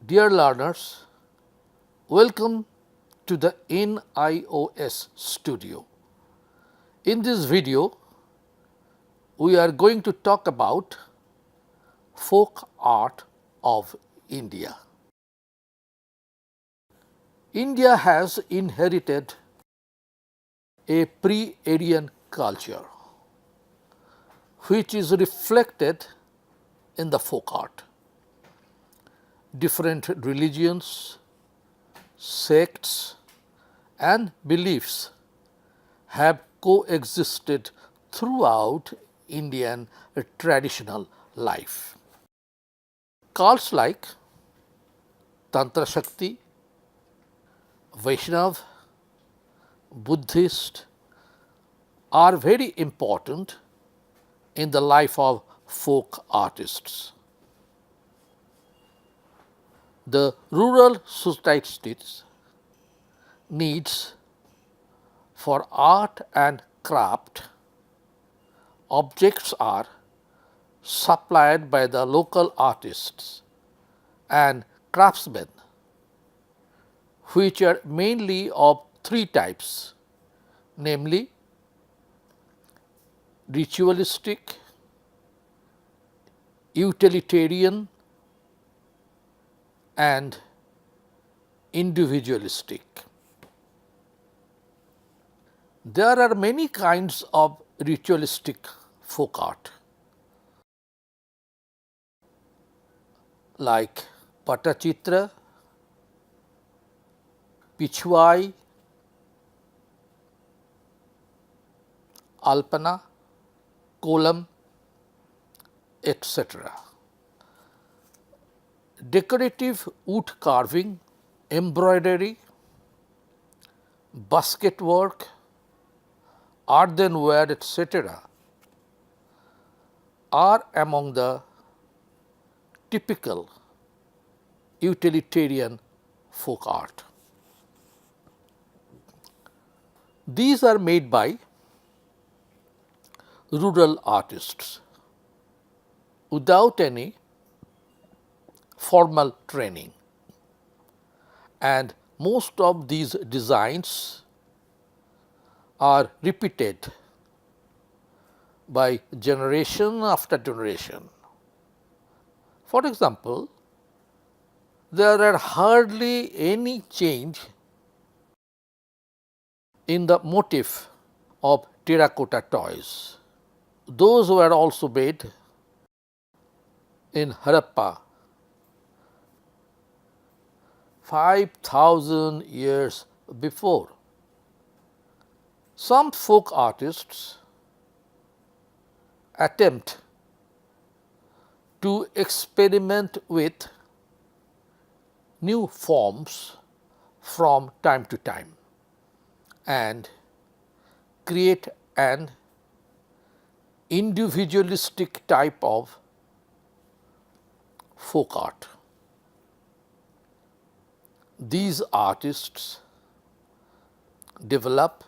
Dear learners, welcome to the NIOS studio. In this video, we are going to talk about folk art of India. India has inherited a pre-Aryan culture which is reflected in the folk art. Different religions, sects and beliefs have coexisted throughout Indian traditional life. Cults like Tantra Shakti, Vaishnav, Buddhist are very important in the life of folk artists. The rural society's needs for art and craft objects are supplied by the local artists and craftsmen, which are mainly of three types, namely ritualistic, utilitarian and individualistic. There are many kinds of ritualistic folk art like Patachitra, Pichwai, Alpana, Kolam, etc. Decorative wood carving, embroidery, basket work, earthenware, etc. are among the typical utilitarian folk art. These are made by rural artists without any formal training, and most of these designs are repeated by generation after generation. For example, there are hardly any change in the motif of terracotta toys. Those were also made in Harappa 5,000 years before. Some folk artists attempt to experiment with new forms from time to time and create an individualistic type of folk art. These artists develop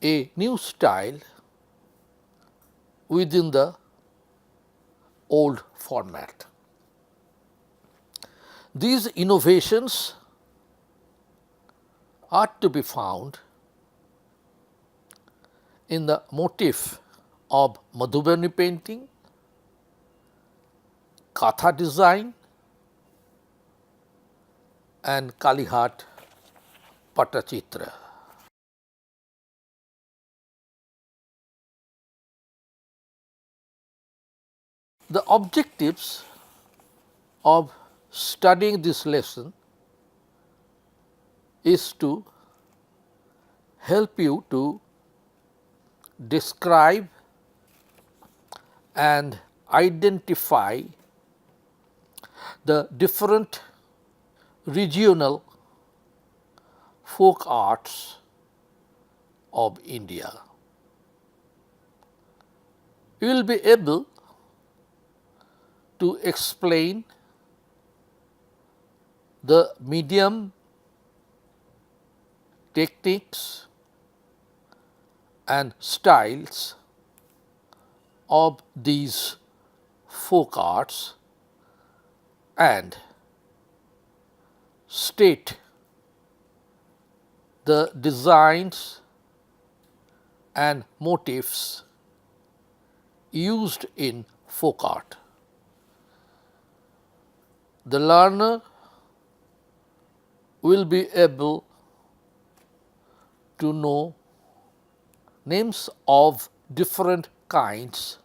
a new style within the old format. These innovations are to be found in the motif of Madhubani painting, Katha design and Kalihat Patachitra. The objectives of studying this lesson is to help you to describe and identify the different regional folk arts of India. You will be able to explain the medium, techniques and styles of these folk arts and state the designs and motifs used in folk art. The learner will be able to know names of different kinds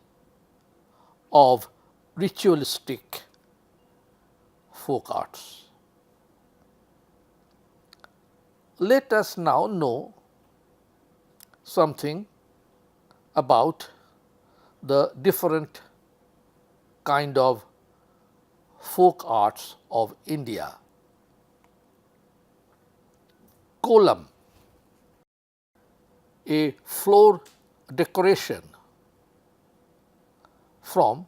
of ritualistic folk arts. Let us now know something about the different kind of folk arts of India. Kolam, a floor decoration from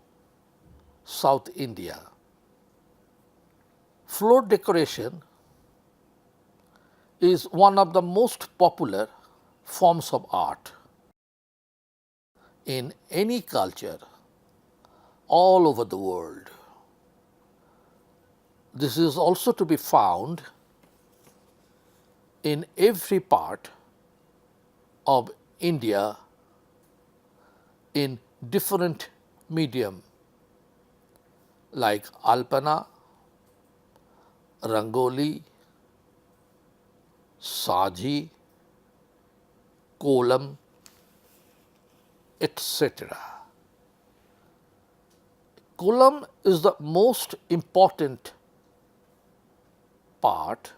South India. Floor decoration is one of the most popular forms of art in any culture all over the world. This is also to be found in every part of India in different medium like Alpana, Rangoli, Saji, Kolam, etc. Kolam is the most important part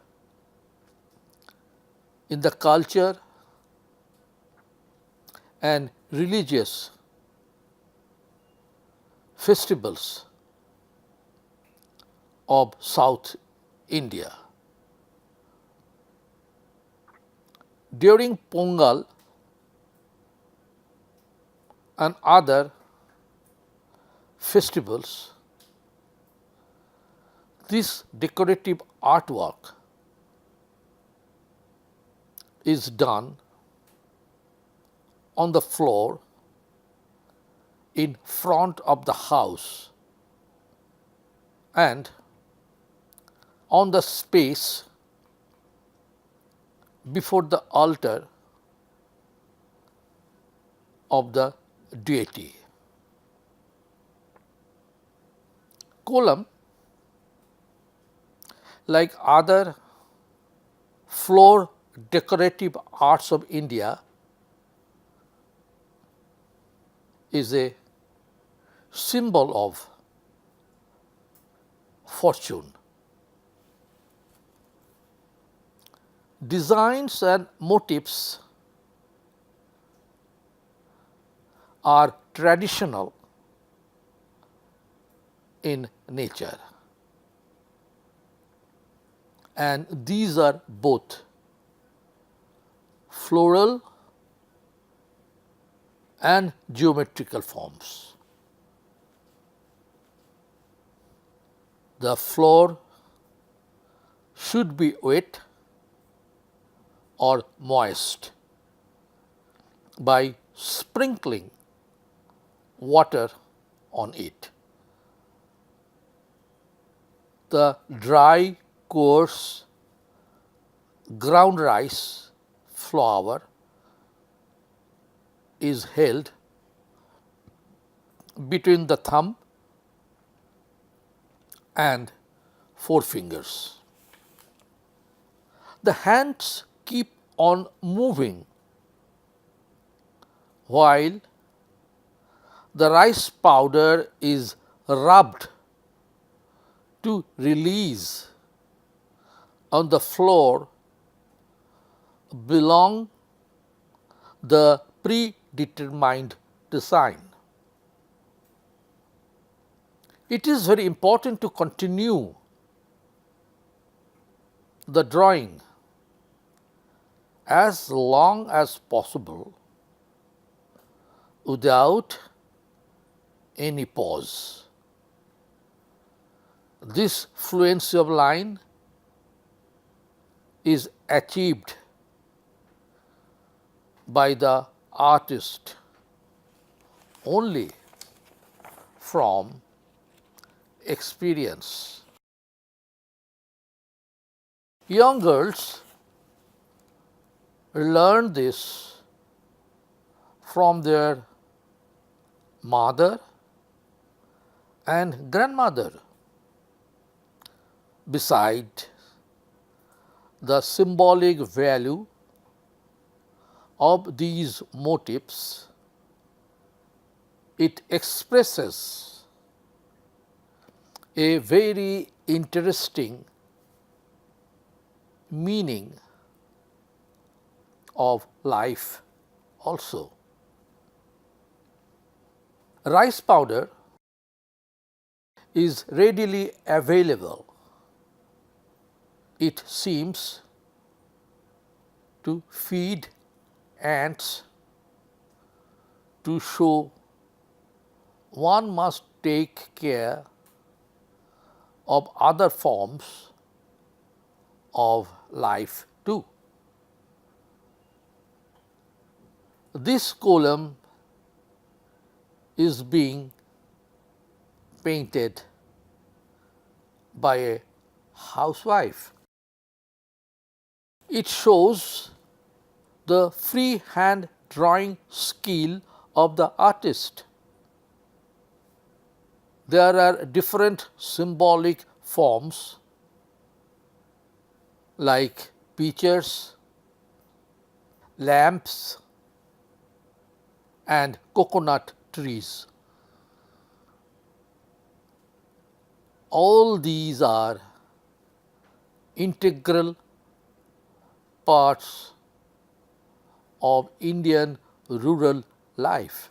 in the culture and religious festivals of South India. During Pongal and other festivals, this decorative artwork is done on the floor in front of the house and on the space before the altar of the deity. Kolam, like other floor decorative arts of India, is a symbol of fortune. Designs and motifs are traditional in nature, and these are both floral and geometrical forms. The floor should be wet or moist by sprinkling water on it. The dry, coarse ground rice flour is held between the thumb and forefingers. The hands keep on moving while the rice powder is rubbed to release on the floor belong the predetermined design. It is very important to continue the drawing as long as possible without any pause. This fluency of line is achieved by the artist only from experience. Young girls learn this from their mother and grandmother. Besides the symbolic value of these motifs, it expresses a very interesting meaning of life also. Rice powder is readily available. It seems to feed ants to show one must take care of other forms of life too. This column is being painted by a housewife. It shows the freehand drawing skill of the artist. There are different symbolic forms like pitchers, lamps, and coconut trees. All these are integral parts of Indian rural life.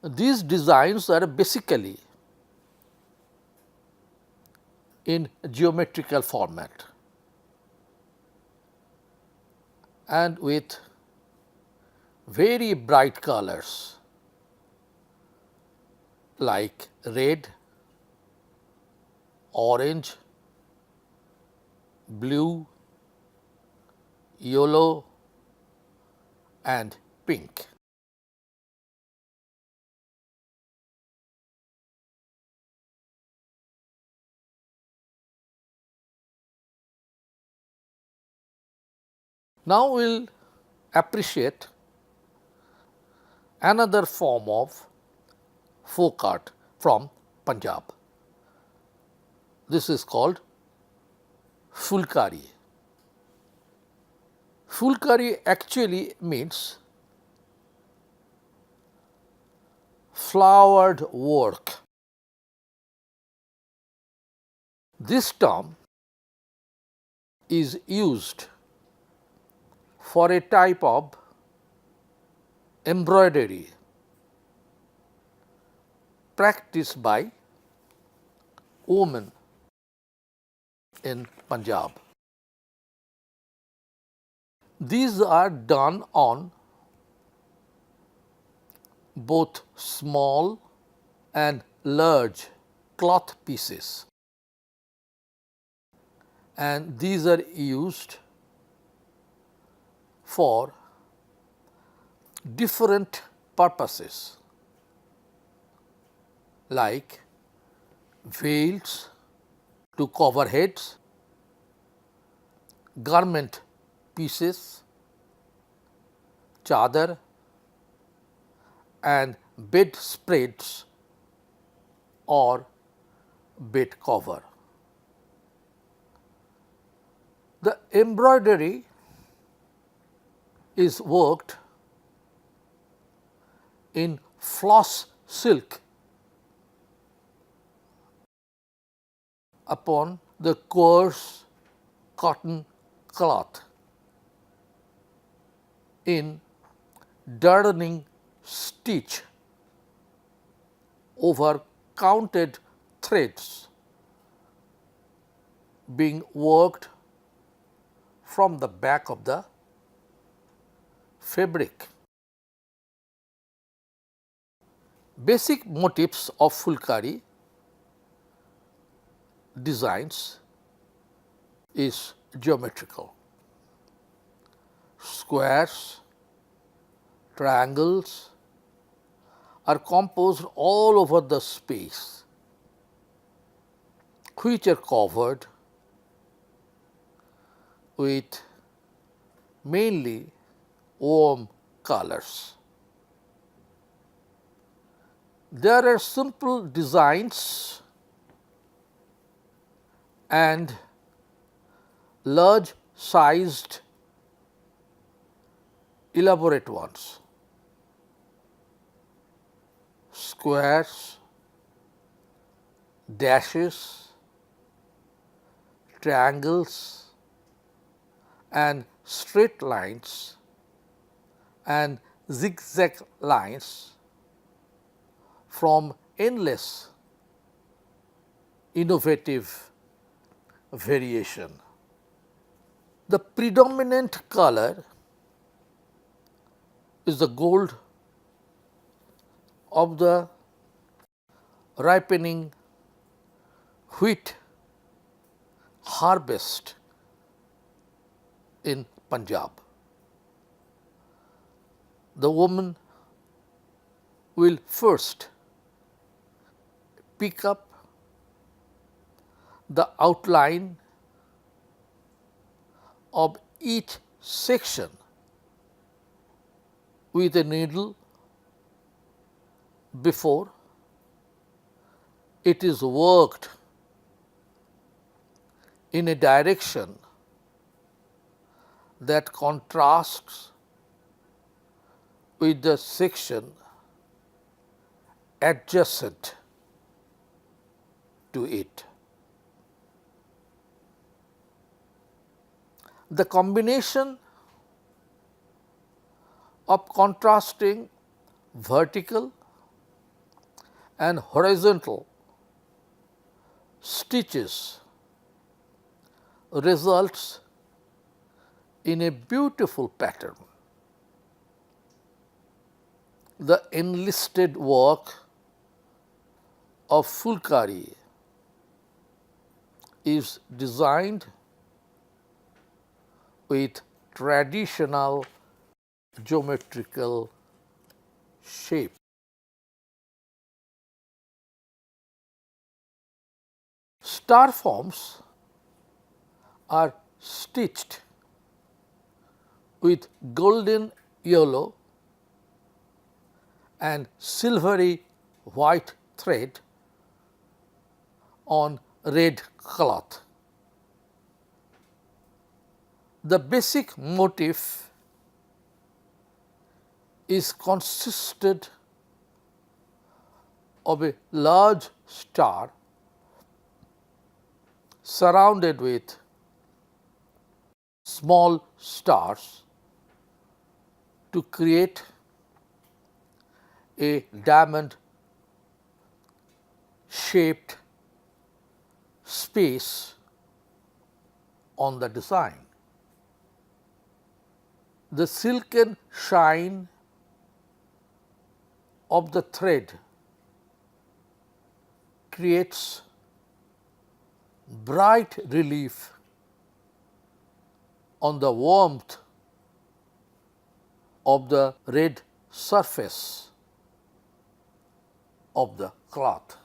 These designs are basically in geometrical format and with very bright colors like red, orange, blue, yellow, and pink. Now we will appreciate another form of folk art from Punjab. This is called Fulkari. Fulkari actually means flowered work. This term is used for a type of embroidery practiced by women in Punjab. These are done on both small and large cloth pieces, and these are used for different purposes like veils to cover heads, garment pieces, chadar, and bedspreads or bed cover. The embroidery is worked in floss silk upon the coarse cotton cloth in darning stitch over counted threads being worked from the back of the fabric. Basic motifs of Fulkari designs is geometrical. Squares, triangles are composed all over the space which are covered with mainly warm colors. There are simple designs and large sized elaborate ones, squares, dashes, triangles and straight lines and zigzag lines from endless innovative variation. The predominant color is the gold of the ripening wheat harvest in Punjab. The woman will first pick up the outline of each section with a needle before it is worked in a direction that contrasts with the section adjacent to it. The combination of contrasting vertical and horizontal stitches results in a beautiful pattern. The enlisted work of Fulkari is designed with traditional geometrical shape. Star forms are stitched with golden yellow and silvery white thread on red cloth. The basic motif is consisted of a large star surrounded with small stars to create a diamond shaped space on the design. The silken shine of the thread creates bright relief on the warmth of the red surface of the cloth.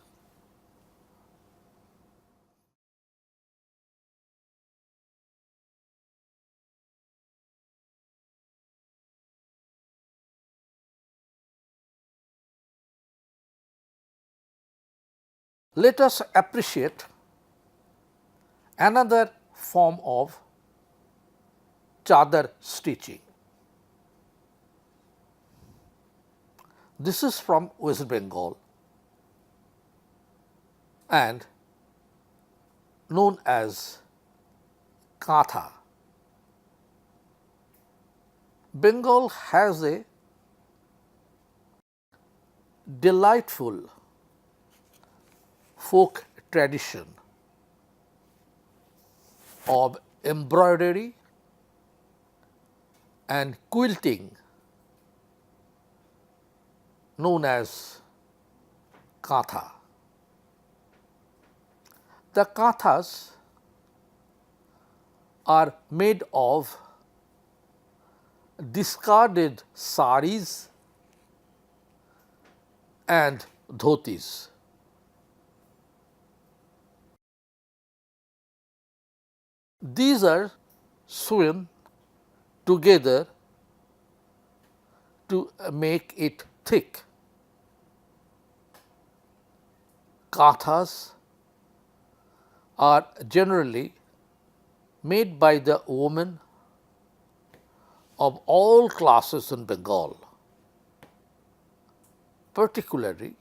Let us appreciate another form of chadar stitching. This is from West Bengal and known as Katha. Bengal has a delightful folk tradition of embroidery and quilting known as Katha. The Kathas are made of discarded saris and dhotis. These are sewn together to make it thick. Kathas are generally made by the women of all classes in Bengal, particularly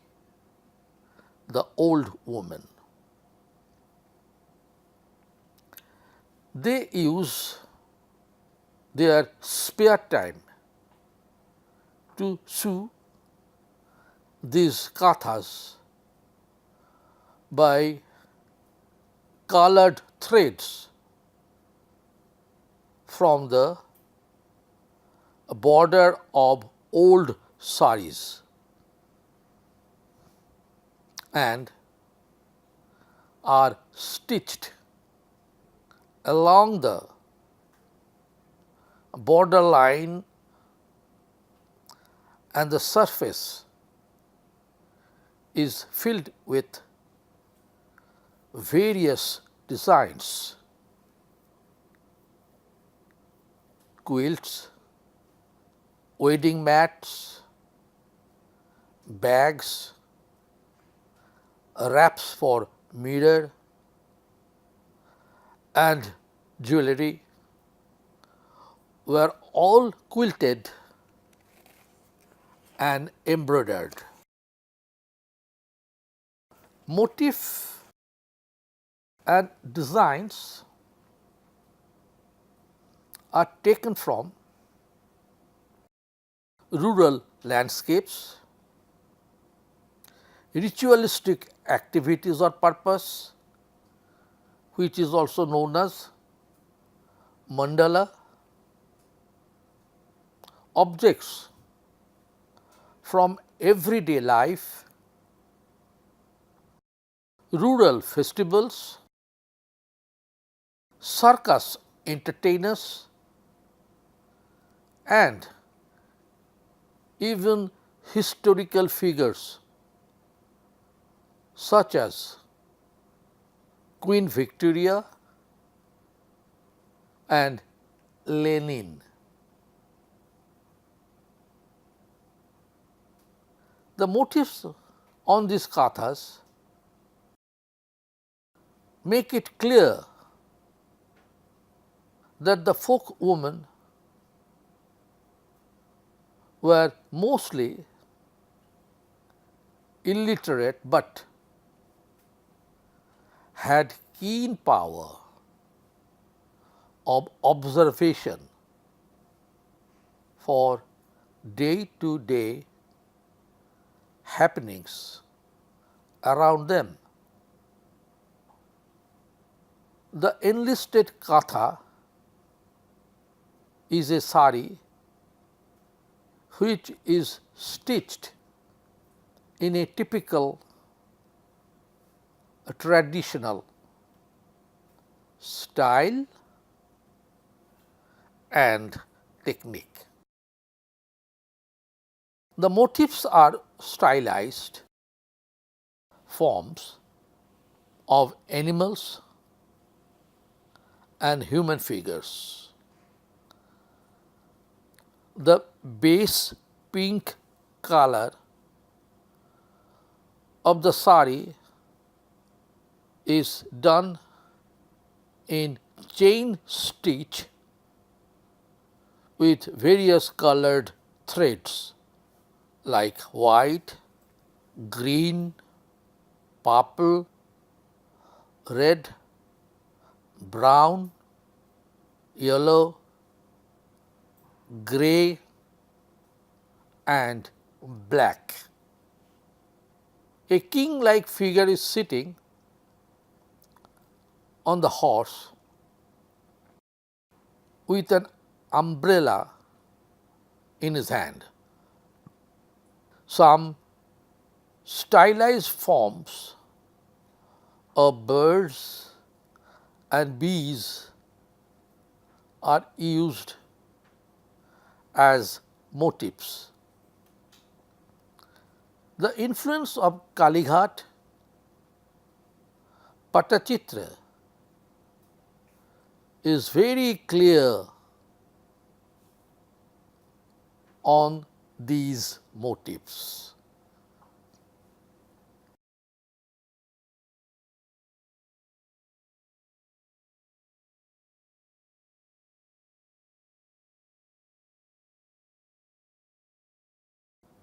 the old women. They use their spare time to sew these kathas by colored threads from the border of old saris and are stitched along the border line, and the surface is filled with various designs, quilts, wedding mats, bags, wraps for mirror, and jewelry were all quilted and embroidered. Motif and designs are taken from rural landscapes, ritualistic activities or purpose, which is also known as mandala, objects from everyday life, rural festivals, circus entertainers, and even historical figures such as Queen Victoria and Lenin. The motifs on these kathas make it clear that the folk women were mostly illiterate but had keen power of observation for day-to-day happenings around them. The enlisted katha is a sari which is stitched in a typical traditional style and technique. The motifs are stylized forms of animals and human figures. The base pink color of the sari is done in chain stitch with various colored threads like white, green, purple, red, brown, yellow, grey and black. A king-like figure is sitting on the horse with an umbrella in his hand. Some stylized forms of birds and bees are used as motifs. The influence of Kalighat, Patachitra is very clear on these motifs.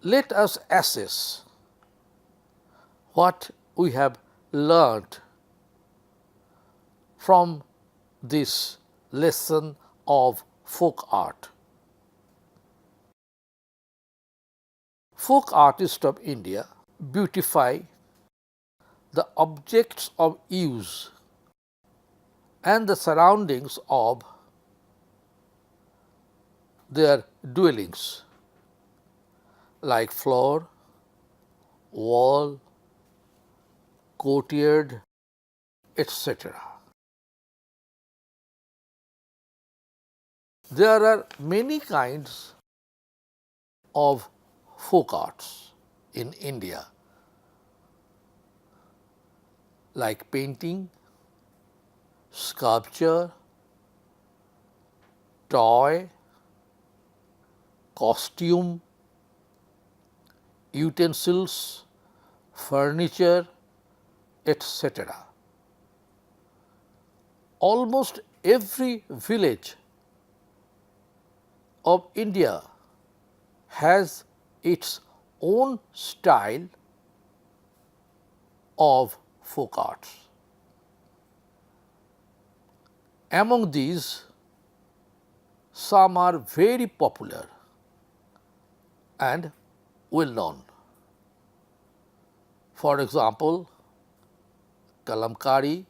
Let us assess what we have learned from this lesson of folk art. Folk artists of India beautify the objects of use and the surroundings of their dwellings, like floor, wall, courtyard, etc. There are many kinds of folk arts in India, like painting, sculpture, toy, costume, utensils, furniture, etc. Almost every village of India has its own style of folk arts. Among these, some are very popular and well known. For example, kalamkari,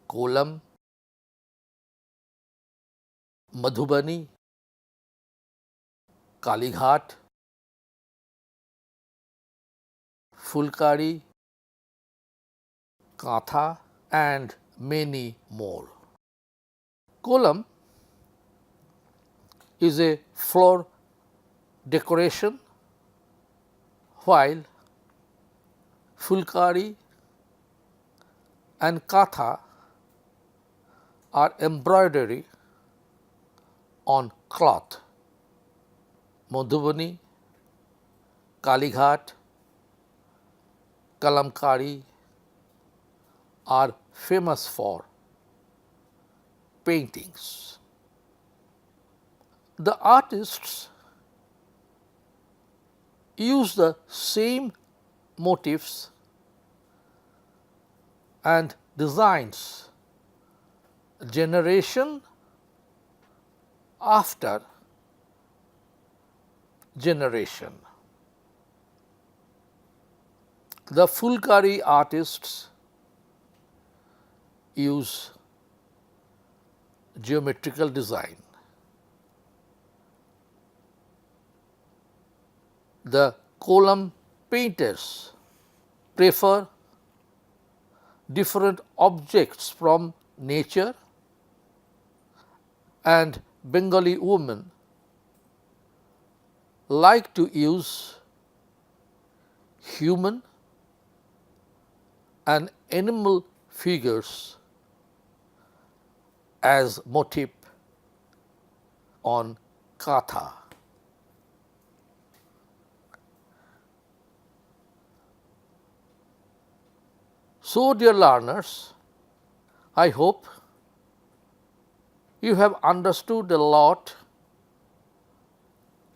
kolam, madhubani, kalighat, fulkari, katha, and many more. Kolam is a floor decoration, while fulkari and katha are embroidery on cloth. Madhubani, kalighat, kalamkari are famous for paintings. The artists use the same motifs and designs generation after generation. The fulkari artists use geometrical design. The kolam painters prefer different objects from nature, and Bengali women like to use human and animal figures as motif on katha. So, dear learners, I hope you have understood a lot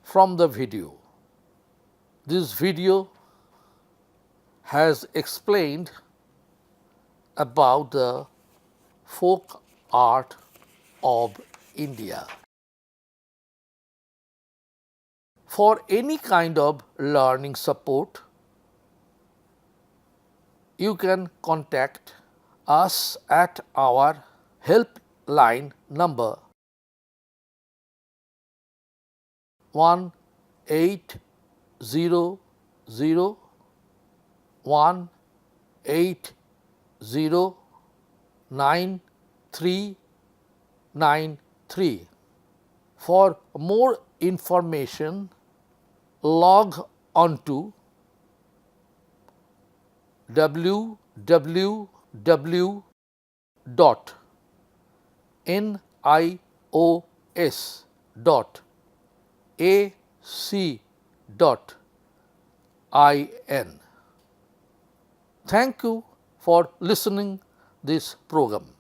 from the video. This video has explained about the folk art of India. For any kind of learning support, you can contact us at our helpline number 1-800-180-9393. For more information, log on to www.untitled NIOS.ac.in. Thank you for listening this program.